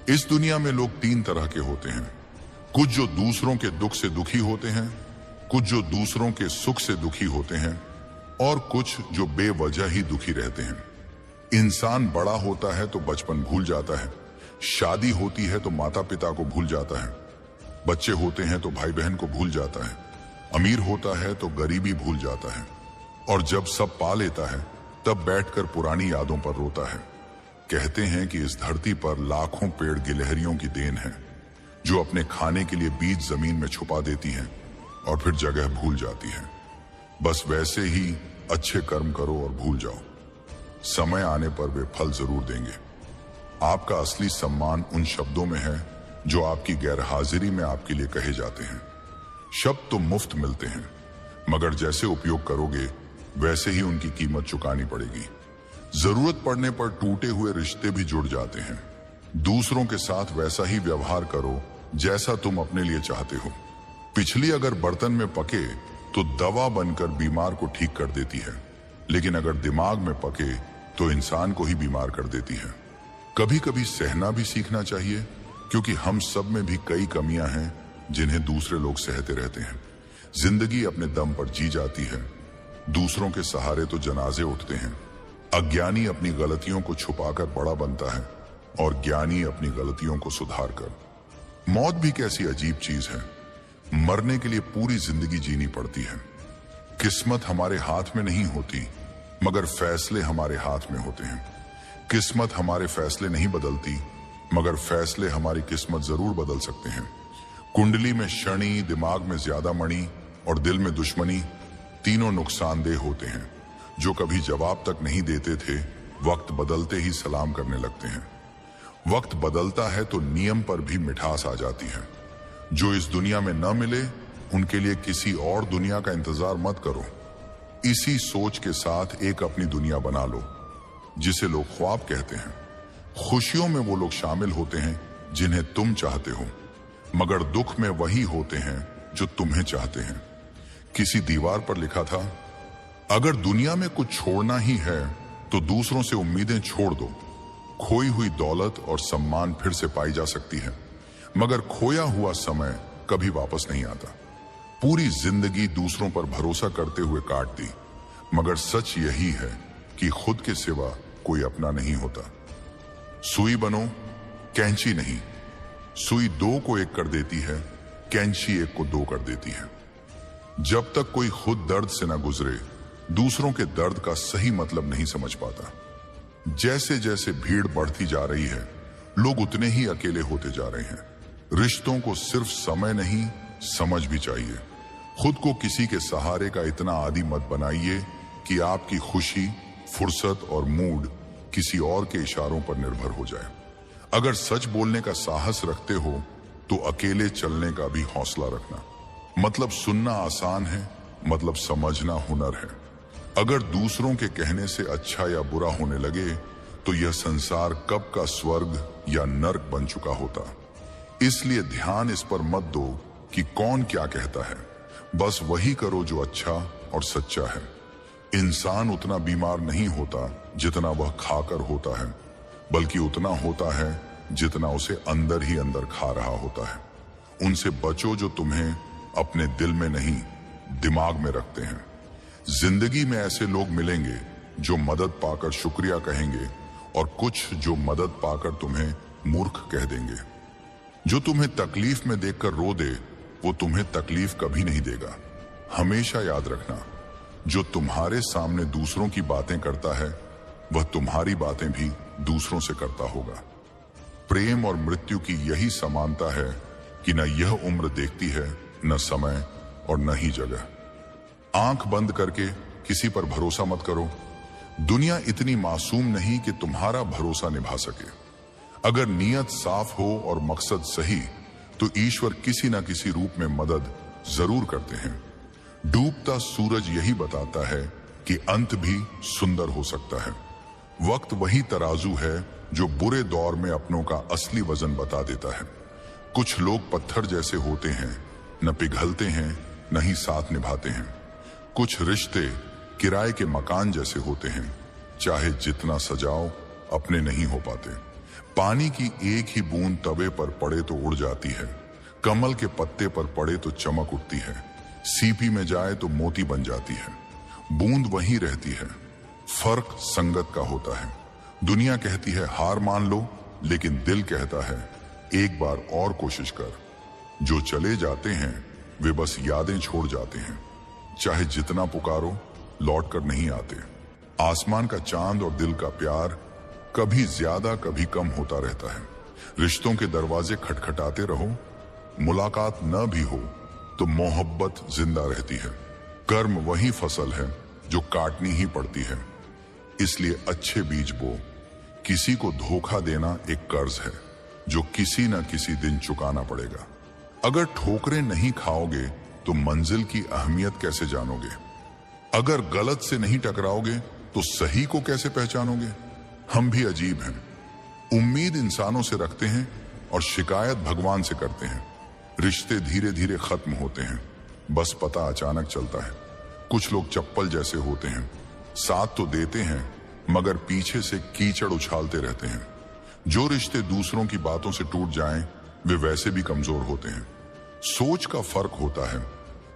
इस दुनिया में लोग तीन तरह के होते हैं। कुछ जो दूसरों के दुख से दुखी होते हैं, कुछ जो दूसरों के सुख से दुखी होते हैं, और कुछ जो बेवजह ही दुखी रहते हैं। इंसान बड़ा होता है तो बचपन भूल जाता है, शादी होती है तो माता पिता को भूल जाता है, बच्चे होते हैं तो भाई बहन को भूल जाता है, अमीर होता है तो गरीबी भूल जाता है, और जब सब पा लेता है तब बैठकर पुरानी यादों पर रोता है। कहते हैं कि इस धरती पर लाखों पेड़ गिलहरियों की देन है, जो अपने खाने के लिए बीज जमीन में छुपा देती हैं और फिर जगह भूल जाती हैं। बस वैसे ही अच्छे कर्म करो और भूल जाओ, समय आने पर वे फल जरूर देंगे। आपका असली सम्मान उन शब्दों में है जो आपकी गैरहाजिरी में आपके लिए कहे जाते हैं। शब्द तो मुफ्त मिलते हैं, मगर जैसे उपयोग करोगे वैसे ही उनकी कीमत चुकानी पड़ेगी। जरूरत पड़ने पर टूटे हुए रिश्ते भी जुड़ जाते हैं। दूसरों के साथ वैसा ही व्यवहार करो जैसा तुम अपने लिए चाहते हो। पिछली अगर बर्तन में पके तो दवा बनकर बीमार को ठीक कर देती है, लेकिन अगर दिमाग में पके तो इंसान को ही बीमार कर देती है। कभी कभी सहना भी सीखना चाहिए, क्योंकि हम सब में भी कई कमियां हैं जिन्हें दूसरे लोग सहते रहते हैं। जिंदगी अपने दम पर जी जाती है, दूसरों के सहारे तो जनाजे उठते हैं। अज्ञानी अपनी गलतियों को छुपाकर बड़ा बनता है, और ज्ञानी अपनी गलतियों को सुधार कर। मौत भी कैसी अजीब चीज है। मरने के लिए पूरी जिंदगी जीनी पड़ती है। किस्मत हमारे हाथ में नहीं होती, मगर फैसले हमारे हाथ में होते हैं। किस्मत हमारे फैसले नहीं बदलती, मगर फैसले हमारी किस्मत जरूर बदल सकते हैं। कुंडली में शनि, दिमाग में ज्यादा मणि और दिल में दुश्मनी, तीनों नुकसानदेह होते हैं। जो कभी जवाब तक नहीं देते थे, वक्त बदलते ही सलाम करने लगते हैं। वक्त बदलता है तो नियम पर भी मिठास आ जाती है। जो इस दुनिया में न मिले, उनके लिए किसी और दुनिया का इंतजार मत करो। इसी सोच के साथ एक अपनी दुनिया बना लो, जिसे लोग ख्वाब कहते हैं। खुशियों में वो लोग शामिल होते हैं जिन्हें तुम चाहते हो, मगर दुख में वही होते हैं जो तुम्हें चाहते हैं। किसी दीवार पर लिखा था, अगर दुनिया में कुछ छोड़ना ही है तो दूसरों से उम्मीदें छोड़ दो। खोई हुई दौलत और सम्मान फिर से पाई जा सकती है, मगर खोया हुआ समय कभी वापस नहीं आता। पूरी जिंदगी दूसरों पर भरोसा करते हुए काट दी, मगर सच यही है कि खुद के सिवा कोई अपना नहीं होता। सुई बनो, कैंची नहीं। सुई दो को एक कर देती है, कैंची एक को दो कर देती है। जब तक कोई खुद दर्द से ना गुजरे, दूसरों के दर्द का सही मतलब नहीं समझ पाता। जैसे जैसे भीड़ बढ़ती जा रही है, लोग उतने ही अकेले होते जा रहे हैं। रिश्तों को सिर्फ समय नहीं, समझ भी चाहिए। खुद को किसी के सहारे का इतना आदी मत बनाइए कि आपकी खुशी, फुर्सत और मूड किसी और के इशारों पर निर्भर हो जाए। अगर सच बोलने का साहस रखते हो तो अकेले चलने का भी हौसला रखना। मतलब सुनना आसान है, मतलब समझना हुनर है। अगर दूसरों के कहने से अच्छा या बुरा होने लगे तो यह संसार कब का स्वर्ग या नर्क बन चुका होता। इसलिए ध्यान इस पर मत दो कि कौन क्या कहता है, बस वही करो जो अच्छा और सच्चा है। इंसान उतना बीमार नहीं होता जितना वह खाकर होता है, बल्कि उतना होता है जितना उसे अंदर ही अंदर खा रहा होता है। उनसे बचो जो तुम्हें अपने दिल में नहीं, दिमाग में रखते हैं। जिंदगी में ऐसे लोग मिलेंगे जो मदद पाकर शुक्रिया कहेंगे, और कुछ जो मदद पाकर तुम्हें मूर्ख कह देंगे। जो तुम्हें तकलीफ में देखकर रो दे, वो तुम्हें तकलीफ कभी नहीं देगा। हमेशा याद रखना, जो तुम्हारे सामने दूसरों की बातें करता है, वह तुम्हारी बातें भी दूसरों से करता होगा। प्रेम और मृत्यु की यही समानता है कि न यह उम्र देखती है, न समय और न ही जगह। आंख बंद करके किसी पर भरोसा मत करो। दुनिया इतनी मासूम नहीं कि तुम्हारा भरोसा निभा सके। अगर नीयत साफ हो और मकसद सही, तो ईश्वर किसी न किसी रूप में मदद जरूर करते हैं। डूबता सूरज यही बताता है कि अंत भी सुंदर हो सकता है। वक्त वही तराजू है जो बुरे दौर में अपनों का असली वजन बता देता है। कुछ लोग पत्थर जैसे होते हैं, न पिघलते हैं न ही साथ निभाते हैं। कुछ रिश्ते किराए के मकान जैसे होते हैं, चाहे जितना सजाओ अपने नहीं हो पाते। पानी की एक ही बूंद तवे पर पड़े तो उड़ जाती है, कमल के पत्ते पर पड़े तो चमक उठती है, सीपी में जाए तो मोती बन जाती है। बूंद वहीं रहती है, फर्क संगत का होता है। दुनिया कहती है हार मान लो, लेकिन दिल कहता है एक बार और कोशिश कर। जो चले जाते हैं वे बस यादें छोड़ जाते हैं, चाहे जितना पुकारो लौट कर नहीं आते। आसमान का चांद और दिल का प्यार कभी ज्यादा कभी कम होता रहता है। रिश्तों के दरवाजे खटखटाते रहो, मुलाकात न भी हो तो मोहब्बत जिंदा रहती है। कर्म वही फसल है जो काटनी ही पड़ती है, इसलिए अच्छे बीज बो। किसी को धोखा देना एक कर्ज है जो किसी न किसी दिन चुकाना पड़ेगा। अगर ठोकरें नहीं खाओगे तो मंजिल की अहमियत कैसे जानोगे? अगर गलत से नहीं टकराओगे तो सही को कैसे पहचानोगे? हम भी अजीब हैं, उम्मीद इंसानों से रखते हैं और शिकायत भगवान से करते हैं। रिश्ते धीरे धीरे खत्म होते हैं, बस पता अचानक चलता है। कुछ लोग चप्पल जैसे होते हैं, साथ तो देते हैं मगर पीछे से कीचड़ उछालते रहते हैं। जो रिश्ते दूसरों की बातों से टूट जाएं, वे वैसे भी कमजोर होते हैं। सोच का फर्क होता है।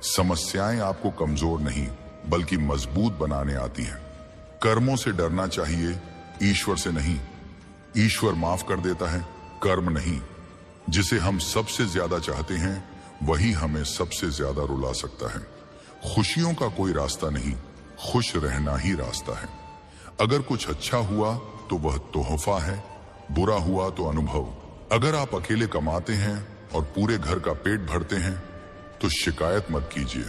समस्याएं आपको कमजोर नहीं बल्कि मजबूत बनाने आती हैं। कर्मों से डरना चाहिए, ईश्वर से नहीं। ईश्वर माफ कर देता है, कर्म नहीं। जिसे हम सबसे ज्यादा चाहते हैं वही हमें सबसे ज्यादा रुला सकता है। खुशियों का कोई रास्ता नहीं, खुश रहना ही रास्ता है। अगर कुछ अच्छा हुआ तो वह तोहफा है, बुरा हुआ तो अनुभव। अगर आप अकेले कमाते हैं और पूरे घर का पेट भरते हैं तो शिकायत मत कीजिए।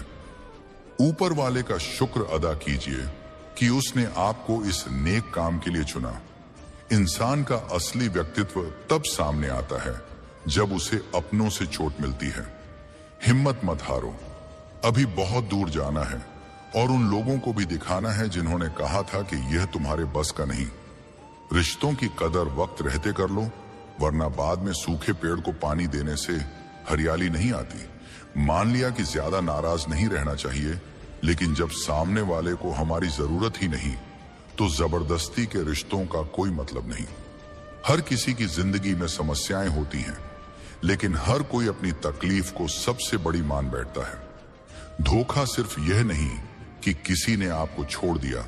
ऊपर वाले का शुक्र अदा कीजिए कि उसने आपको इस नेक काम के लिए चुना। इंसान का असली व्यक्तित्व तब सामने आता है जब उसे अपनों से चोट मिलती है। हिम्मत मत हारो, अभी बहुत दूर जाना है और उन लोगों को भी दिखाना है जिन्होंने कहा था कि यह तुम्हारे बस का नहीं। रिश्तों की कदर वक्त रहते कर लो, वरना बाद में सूखे पेड़ को पानी देने से हरियाली नहीं आती। मान लिया कि ज्यादा नाराज नहीं रहना चाहिए, लेकिन जब सामने वाले को हमारी जरूरत ही नहीं तो जबरदस्ती के रिश्तों का कोई मतलब नहीं। हर किसी की जिंदगी में समस्याएं होती हैं, लेकिन हर कोई अपनी तकलीफ को सबसे बड़ी मान बैठता है। धोखा सिर्फ यह नहीं कि किसी ने आपको छोड़ दिया,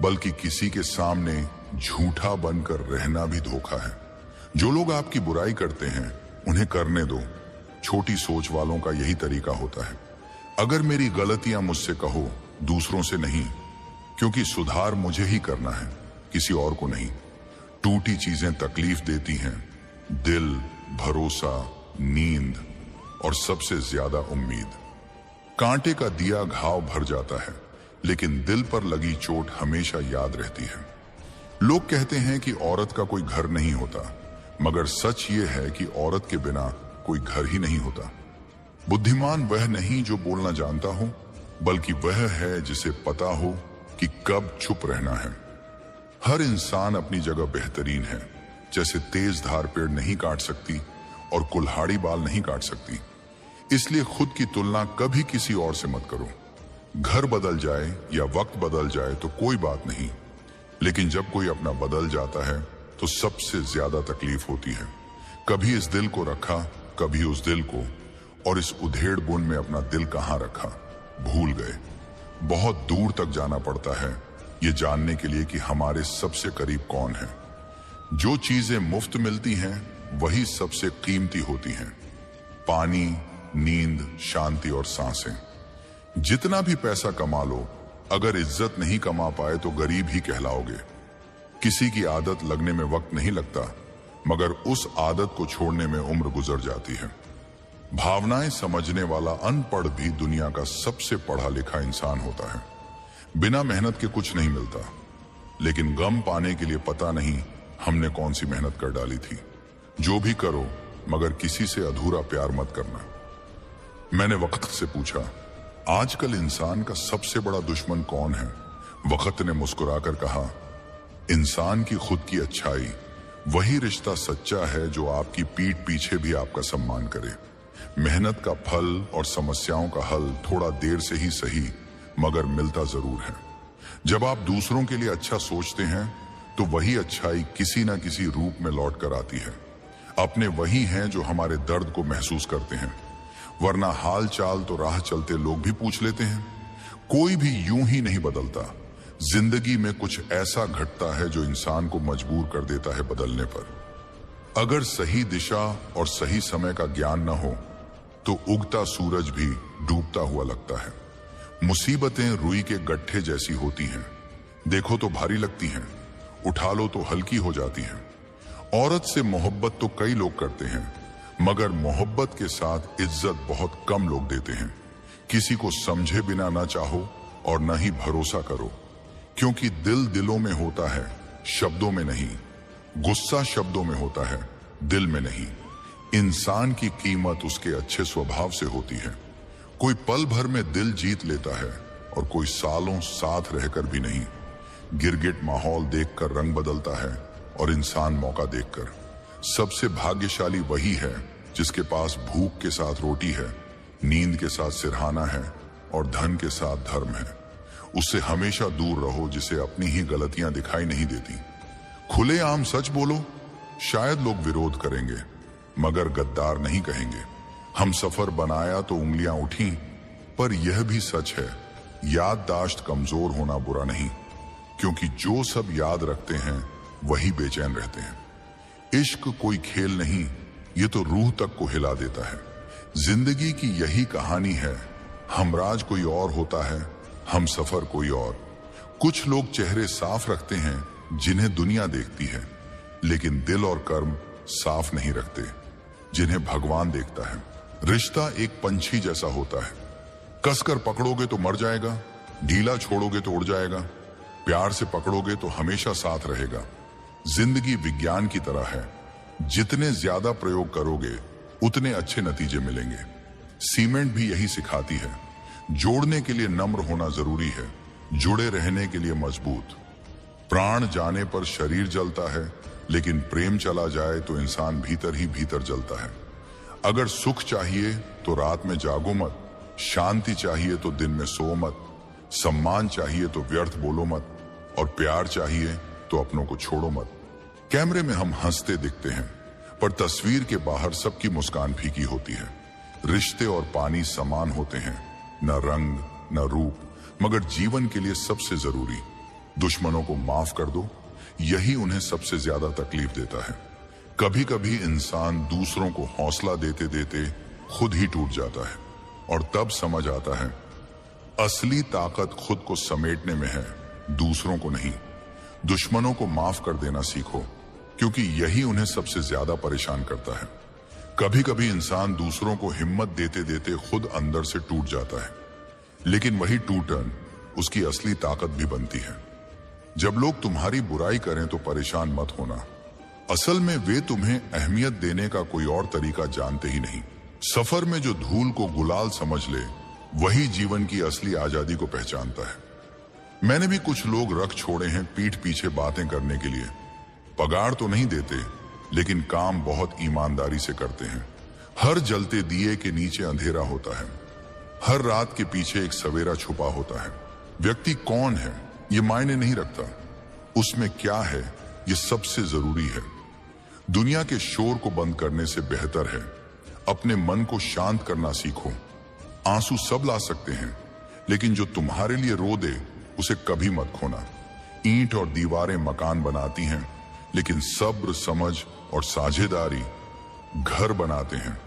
बल्कि किसी के सामने झूठा बनकर रहना भी धोखा है। जो लोग आपकी बुराई करते हैं उन्हें करने दो। छोटी सोच वालों का यही तरीका होता है। अगर मेरी गलतियां मुझसे कहो, दूसरों से नहीं, क्योंकि सुधार मुझे ही करना है, किसी और को नहीं। टूटी चीजें तकलीफ देती हैं, दिल, भरोसा, नींद और सबसे ज्यादा उम्मीद। कांटे का दिया घाव भर जाता है, लेकिन दिल पर लगी चोट हमेशा याद रहती है। लोग कहते हैं कि औरत का कोई घर नहीं होता, मगर सच ये है कि औरत के बिना कोई घर ही नहीं होता। बुद्धिमान वह नहीं जो बोलना जानता हो, बल्कि वह है जिसे पता हो कि कब चुप रहना है। हर इंसान अपनी जगह बेहतरीन है। जैसे तेज धार पेड़ नहीं काट सकती और कुल्हाड़ी बाल नहीं काट सकती, इसलिए खुद की तुलना कभी किसी और से मत करो। घर बदल जाए या वक्त बदल जाए तो कोई बात नहीं, लेकिन जब कोई अपना बदल जाता है तो सबसे ज्यादा तकलीफ होती है। कभी इस दिल को रखा, कभी उस दिल को, और इस उधेड़ बुन में अपना दिल कहाँ रखा भूल गए। बहुत दूर तक जाना पड़ता है ये जानने के लिए कि हमारे सबसे करीब कौन है। जो चीजें मुफ्त मिलती हैं वही सबसे कीमती होती हैं। पानी, नींद, शांति और सांसें। जितना भी पैसा कमा लो, अगर इज्जत नहीं कमा पाए तो गरीब ही कहलाओगे। किसी की आदत लगने में वक्त नहीं लगता, मगर उस आदत को छोड़ने में उम्र गुजर जाती है। भावनाएं समझने वाला अनपढ़ भी दुनिया का सबसे पढ़ा लिखा इंसान होता है। बिना मेहनत के कुछ नहीं मिलता, लेकिन गम पाने के लिए पता नहीं हमने कौन सी मेहनत कर डाली थी। जो भी करो, मगर किसी से अधूरा प्यार मत करना। मैंने वक्त से पूछा, आजकल इंसान का सबसे बड़ा दुश्मन कौन है? वक्त ने मुस्कुराकर कहा, इंसान की खुद की अच्छाई। वही रिश्ता सच्चा है जो आपकी पीठ पीछे भी आपका सम्मान करे। मेहनत का फल और समस्याओं का हल थोड़ा देर से ही सही, मगर मिलता जरूर है। जब आप दूसरों के लिए अच्छा सोचते हैं तो वही अच्छाई किसी ना किसी रूप में लौट कर आती है। अपने वही हैं जो हमारे दर्द को महसूस करते हैं, वरना हाल चाल तो राह चलते लोग भी पूछ लेते हैं। कोई भी यूं ही नहीं बदलता। जिंदगी में कुछ ऐसा घटता है जो इंसान को मजबूर कर देता है बदलने पर। अगर सही दिशा और सही समय का ज्ञान न हो तो उगता सूरज भी डूबता हुआ लगता है। मुसीबतें रुई के गट्ठे जैसी होती हैं, देखो तो भारी लगती हैं, उठा लो तो हल्की हो जाती हैं। औरत से मोहब्बत तो कई लोग करते हैं, मगर मोहब्बत के साथ इज्जत बहुत कम लोग देते हैं। किसी को समझे बिना ना चाहो और न ही भरोसा करो, क्योंकि दिल दिलों में होता है, शब्दों में नहीं। गुस्सा शब्दों में होता है, दिल में नहीं। इंसान की कीमत उसके अच्छे स्वभाव से होती है। कोई पल भर में दिल जीत लेता है और कोई सालों साथ रहकर भी नहीं। गिरगिट माहौल देखकर रंग बदलता है और इंसान मौका देखकर। सबसे भाग्यशाली वही है जिसके पास भूख के साथ रोटी है, नींद के साथ सिरहाना है और धन के साथ धर्म है। उससे हमेशा दूर रहो जिसे अपनी ही गलतियां दिखाई नहीं देती। खुलेआम सच बोलो, शायद लोग विरोध करेंगे मगर गद्दार नहीं कहेंगे। हम सफर बनाया तो उंगलियां उठी, पर यह भी सच है, याददाश्त कमजोर होना बुरा नहीं, क्योंकि जो सब याद रखते हैं वही बेचैन रहते हैं। इश्क कोई खेल नहीं, ये तो रूह तक को हिला देता है। जिंदगी की यही कहानी है, हमराज कोई और होता है, हम सफर कोई और। कुछ लोग चेहरे साफ रखते हैं जिन्हें दुनिया देखती है, लेकिन दिल और कर्म साफ नहीं रखते जिन्हें भगवान देखता है। रिश्ता एक पंछी जैसा होता है, कसकर पकड़ोगे तो मर जाएगा, ढीला छोड़ोगे तो उड़ जाएगा, प्यार से पकड़ोगे तो हमेशा साथ रहेगा। जिंदगी विज्ञान की तरह है, जितने ज्यादा प्रयोग करोगे उतने अच्छे नतीजे मिलेंगे। सीमेंट भी यही सिखाती है, जोड़ने के लिए नम्र होना जरूरी है, जुड़े रहने के लिए मजबूत। प्राण जाने पर शरीर जलता है, लेकिन प्रेम चला जाए तो इंसान भीतर ही भीतर जलता है। अगर सुख चाहिए तो रात में जागो मत, शांति चाहिए तो दिन में सो मत, सम्मान चाहिए तो व्यर्थ बोलो मत, और प्यार चाहिए तो अपनों को छोड़ो मत। कैमरे में हम हंसते दिखते हैं, पर तस्वीर के बाहर सबकी मुस्कान फीकी होती है। रिश्ते और पानी समान होते हैं, न रंग न रूप, मगर जीवन के लिए सबसे जरूरी। दुश्मनों को माफ कर दो, यही उन्हें सबसे ज्यादा तकलीफ देता है। कभी कभी इंसान दूसरों को हौसला देते देते खुद ही टूट जाता है, और तब समझ आता है असली ताकत खुद को समेटने में है, दूसरों को नहीं। दुश्मनों को माफ कर देना सीखो, क्योंकि यही उन्हें सबसे ज्यादा परेशान करता है। कभी कभी इंसान दूसरों को हिम्मत देते देते खुद अंदर से टूट जाता है, लेकिन वही टूटन उसकी असली ताकत भी बनती है। जब लोग तुम्हारी बुराई करें तो परेशान मत होना, असल में वे तुम्हें अहमियत देने का कोई और तरीका जानते ही नहीं। सफर में जो धूल को गुलाल समझ ले, वही जीवन की असली आजादी को पहचानता है। मैंने भी कुछ लोग रख छोड़े हैं पीठ पीछे बातें करने के लिए। पगार तो नहीं देते, लेकिन काम बहुत ईमानदारी से करते हैं। हर जलते दिए के नीचे अंधेरा होता है, हर रात के पीछे एक सवेरा छुपा होता है। व्यक्ति कौन है ये मायने नहीं रखता, उसमें क्या है ये सबसे जरूरी है। दुनिया के शोर को बंद करने से बेहतर है अपने मन को शांत करना सीखो। आंसू सब ला सकते हैं, लेकिन जो तुम्हारे लिए रो दे उसे कभी मत खोना। ईंट और दीवारें मकान बनाती हैं, लेकिन सब्र, समझ और साझेदारी घर बनाते हैं।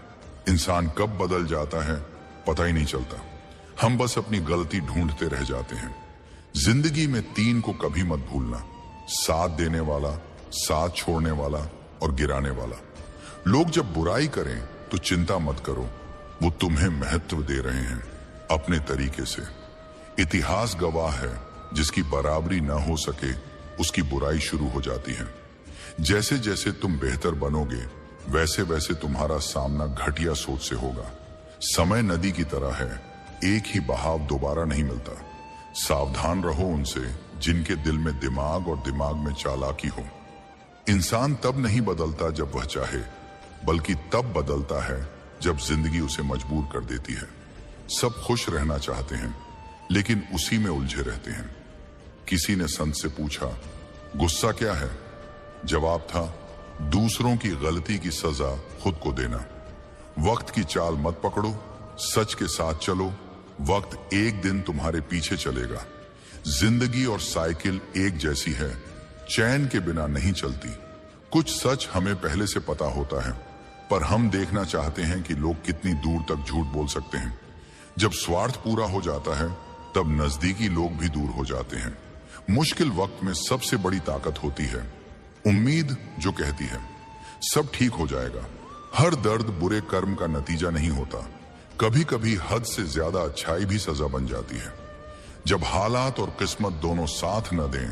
इंसान कब बदल जाता है पता ही नहीं चलता, हम बस अपनी गलती ढूंढते रह जाते हैं। जिंदगी में 3 को कभी मत भूलना, साथ देने वाला, साथ छोड़ने वाला और गिराने वाला। लोग जब बुराई करें तो चिंता मत करो, वो तुम्हें महत्व दे रहे हैं अपने तरीके से। इतिहास गवाह है, जिसकी बराबरी न हो सके उसकी बुराई शुरू हो जाती है। जैसे जैसे तुम बेहतर बनोगे वैसे वैसे तुम्हारा सामना घटिया सोच से होगा। समय नदी की तरह है, एक ही बहाव दोबारा नहीं मिलता। सावधान रहो उनसे जिनके दिल में दिमाग और दिमाग में चालाकी हो। इंसान तब नहीं बदलता जब वह चाहे, बल्कि तब बदलता है जब जिंदगी उसे मजबूर कर देती है। सब खुश रहना चाहते हैं, लेकिन उसी में उलझे रहते हैं। किसी ने संत से पूछा, गुस्सा क्या है? जवाब था दूसरों की गलती की सजा खुद को देना। वक्त की चाल मत पकड़ो, सच के साथ चलो, वक्त एक दिन तुम्हारे पीछे चलेगा। जिंदगी और साइकिल एक जैसी है, चैन के बिना नहीं चलती। कुछ सच हमें पहले से पता होता है, पर हम देखना चाहते हैं कि लोग कितनी दूर तक झूठ बोल सकते हैं। जब स्वार्थ पूरा हो जाता है, तब नजदीकी लोग भी दूर हो जाते हैं। मुश्किल वक्त में सबसे बड़ी ताकत होती है उम्मीद, जो कहती है सब ठीक हो जाएगा। हर दर्द बुरे कर्म का नतीजा नहीं होता, कभी कभी हद से ज्यादा अच्छाई भी सजा बन जाती है। जब हालात और किस्मत दोनों साथ न दें,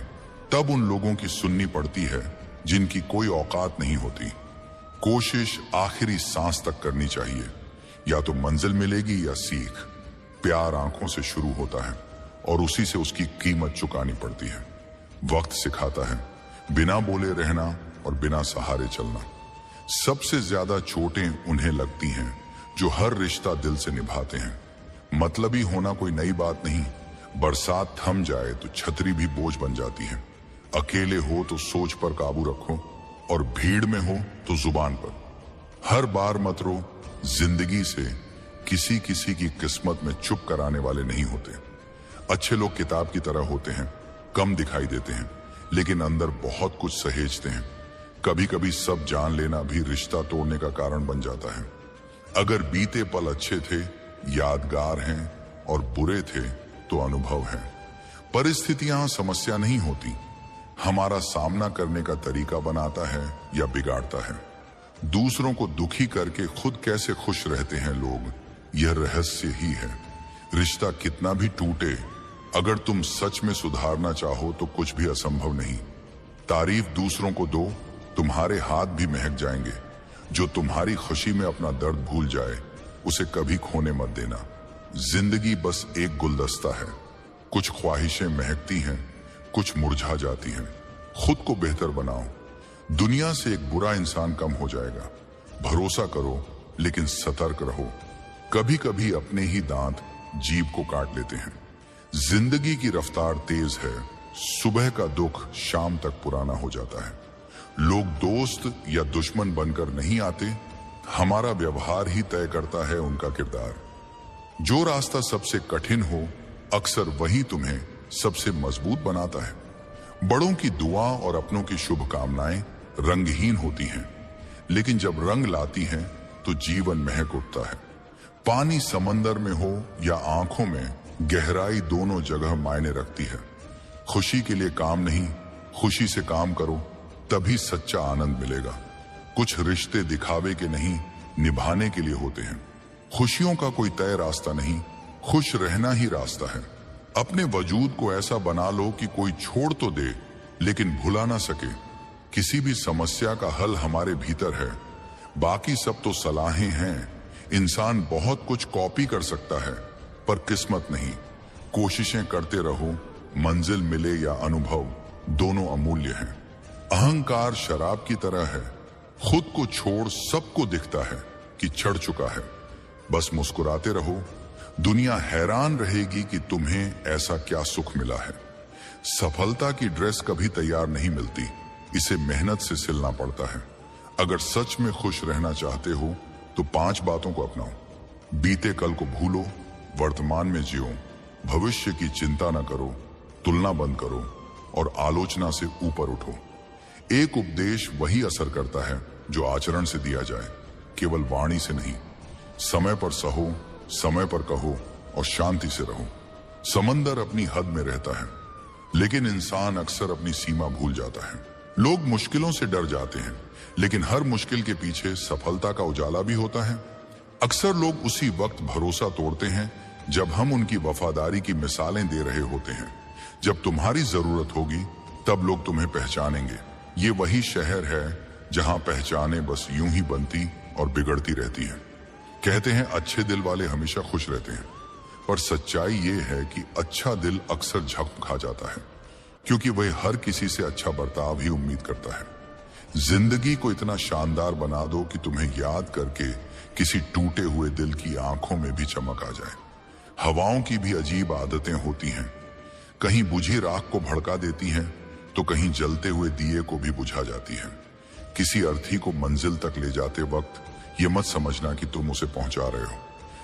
तब उन लोगों की सुननी पड़ती है जिनकी कोई औकात नहीं होती। कोशिश आखिरी सांस तक करनी चाहिए, या तो मंजिल मिलेगी या सीख। प्यार आंखों से शुरू होता है और उसी से उसकी कीमत चुकानी पड़ती है। वक्त सिखाता है बिना बोले रहना और बिना सहारे चलना। सबसे ज्यादा चोटें उन्हें लगती हैं जो हर रिश्ता दिल से निभाते हैं। मतलबी होना कोई नई बात नहीं, बरसात थम जाए तो छतरी भी बोझ बन जाती है। अकेले हो तो सोच पर काबू रखो, और भीड़ में हो तो जुबान पर। हर बार मत रो, जिंदगी से किसी किसी की किस्मत में चुप कराने वाले नहीं होते। अच्छे लोग किताब की तरह होते हैं, कम दिखाई देते हैं, लेकिन अंदर बहुत कुछ सहेजते हैं। कभी कभी सब जान लेना भी रिश्ता तोड़ने का कारण बन जाता है। अगर बीते पल अच्छे थे, यादगार हैं, और बुरे थे तो अनुभव है। परिस्थितियां समस्या नहीं होती, हमारा सामना करने का तरीका बनाता है या बिगाड़ता है। दूसरों को दुखी करके खुद कैसे खुश रहते हैं लोग, यह रहस्य ही है। रिश्ता कितना भी टूटे, अगर तुम सच में सुधारना चाहो तो कुछ भी असंभव नहीं। तारीफ दूसरों को दो, तुम्हारे हाथ भी महक जाएंगे। जो तुम्हारी खुशी में अपना दर्द भूल जाए, उसे कभी खोने मत देना। जिंदगी बस एक गुलदस्ता है, कुछ ख्वाहिशें महकती हैं, कुछ मुरझा जाती हैं। खुद को बेहतर बनाओ, दुनिया से एक बुरा इंसान कम हो जाएगा। भरोसा करो, लेकिन सतर्क रहो। कभी कभी अपने ही दांत जीभ को काट लेते हैं। जिंदगी की रफ्तार तेज है, सुबह का दुख शाम तक पुराना हो जाता है। लोग दोस्त या दुश्मन बनकर नहीं आते, हमारा व्यवहार ही तय करता है उनका किरदार। जो रास्ता सबसे कठिन हो, अक्सर वही तुम्हें सबसे मजबूत बनाता है। बड़ों की दुआ और अपनों की शुभकामनाएं रंगहीन होती हैं, लेकिन जब रंग लाती हैं तो जीवन महक उठता है। पानी समंदर में हो या आंखों में, गहराई दोनों जगह मायने रखती है। खुशी के लिए काम नहीं, खुशी से काम करो, तभी सच्चा आनंद मिलेगा। कुछ रिश्ते दिखावे के नहीं, निभाने के लिए होते हैं। खुशियों का कोई तय रास्ता नहीं, खुश रहना ही रास्ता है। अपने वजूद को ऐसा बना लो कि कोई छोड़ तो दे, लेकिन भुला ना सके। किसी भी समस्या का हल हमारे भीतर है, बाकी सब तो सलाहें हैं। इंसान बहुत कुछ कॉपी कर सकता है, पर किस्मत नहीं। कोशिशें करते रहो, मंजिल मिले या अनुभव, दोनों अमूल्य हैं। अहंकार शराब की तरह है, खुद को छोड़ सबको दिखता है कि चढ़ चुका है। बस मुस्कुराते रहो, दुनिया हैरान रहेगी कि तुम्हें ऐसा क्या सुख मिला है। सफलता की ड्रेस कभी तैयार नहीं मिलती, इसे मेहनत से सिलना पड़ता है। अगर सच में खुश रहना चाहते हो तो 5 बातों को अपनाओ। बीते कल को भूलो, वर्तमान में जियो, भविष्य की चिंता न करो, तुलना बंद करो और आलोचना से ऊपर उठो। एक उपदेश वही असर करता है जो आचरण से दिया जाए, केवल वाणी से नहीं। समय पर सहो, समय पर कहो और शांति से रहो। समंदर अपनी हद में रहता है, लेकिन इंसान अक्सर अपनी सीमा भूल जाता है। लोग मुश्किलों से डर जाते हैं, लेकिन हर मुश्किल के पीछे सफलता का उजाला भी होता है। अक्सर लोग उसी वक्त भरोसा तोड़ते हैं जब हम उनकी वफादारी की मिसालें दे रहे होते हैं। जब तुम्हारी जरूरत होगी, तब लोग तुम्हें पहचानेंगे। ये वही शहर है जहां पहचाने बस यूं ही बनती और बिगड़ती रहती हैं। कहते हैं अच्छे दिल वाले हमेशा खुश रहते हैं, पर सच्चाई ये है कि अच्छा दिल अक्सर झक खा जाता है, क्योंकि वह हर किसी से अच्छा बर्ताव ही उम्मीद करता है। जिंदगी को इतना शानदार बना दो कि तुम्हें याद करके किसी टूटे हुए दिल की आंखों में भी चमक आ जाए। हवाओं की भी अजीब आदतें होती हैं, कहीं बुझी राख को भड़का देती हैं, तो कहीं जलते हुए दिए को भी बुझा जाती है। किसी अर्थी को मंजिल तक ले जाते वक्त ये मत समझना कि तुम उसे पहुंचा रहे हो,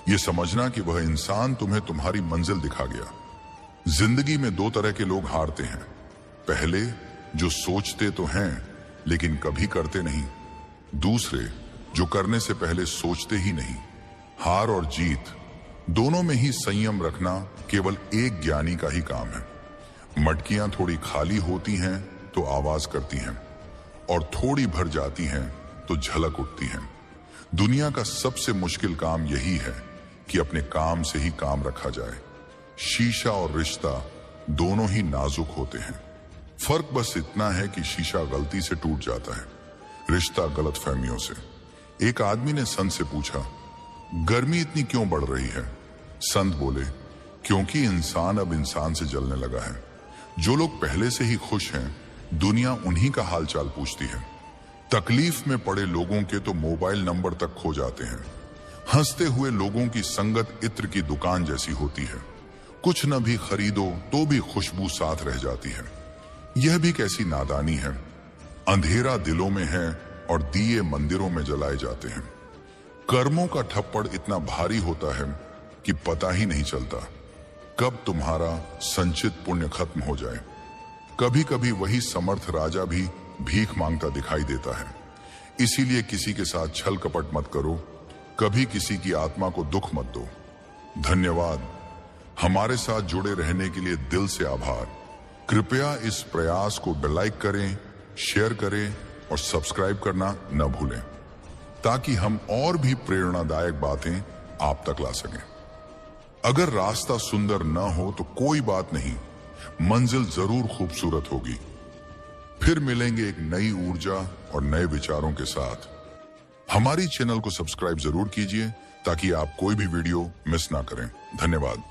ये समझना कि वह इंसान तुम्हें तुम्हारी मंजिल दिखा गया। जिंदगी में दो तरह के लोग हारते हैं। पहले जो सोचते तो हैं लेकिन कभी करते नहीं, दूसरे जो करने से पहले सोचते ही नहीं। हार और जीत दोनों में ही संयम रखना केवल एक ज्ञानी का ही काम है। मटकियां थोड़ी खाली होती हैं तो आवाज करती हैं, और थोड़ी भर जाती हैं तो झलक उठती हैं। दुनिया का सबसे मुश्किल काम यही है कि अपने काम से ही काम रखा जाए। शीशा और रिश्ता दोनों ही नाजुक होते हैं। फर्क बस इतना है कि शीशा गलती से टूट जाता है, रिश्ता गलतफहमियों से। एक आदमी ने संत से पूछा, गर्मी इतनी क्यों बढ़ रही है? संत बोले, क्योंकि इंसान अब इंसान से जलने लगा है। जो लोग पहले से ही खुश हैं, दुनिया उन्हीं का हालचाल पूछती है। तकलीफ में पड़े लोगों के तो मोबाइल नंबर तक खो जाते हैं। हंसते हुए लोगों की संगत इत्र की दुकान जैसी होती है। कुछ न भी खरीदो तो भी खुशबू साथ रह जाती है। यह भी कैसी नादानी है। अंधेरा दिलों में है और दिए मंदिरों में जलाए जाते हैं। कर्मों का ठप्पड़ इतना भारी होता है कि पता ही नहीं चलता कब तुम्हारा संचित पुण्य खत्म हो जाए। कभी कभी वही समर्थ राजा भी भीख मांगता दिखाई देता है। इसीलिए किसी के साथ छल कपट मत करो, कभी किसी की आत्मा को दुख मत दो। धन्यवाद। हमारे साथ जुड़े रहने के लिए दिल से आभार। कृपया इस प्रयास को लाइक करें, शेयर करें और सब्सक्राइब करना न भूलें, ताकि हम और भी प्रेरणादायक बातें आप तक ला सकें। अगर रास्ता सुंदर न हो तो कोई बात नहीं, मंजिल जरूर खूबसूरत होगी। फिर मिलेंगे एक नई ऊर्जा और नए विचारों के साथ। हमारी चैनल को सब्सक्राइब जरूर कीजिए ताकि आप कोई भी वीडियो मिस ना करें। धन्यवाद।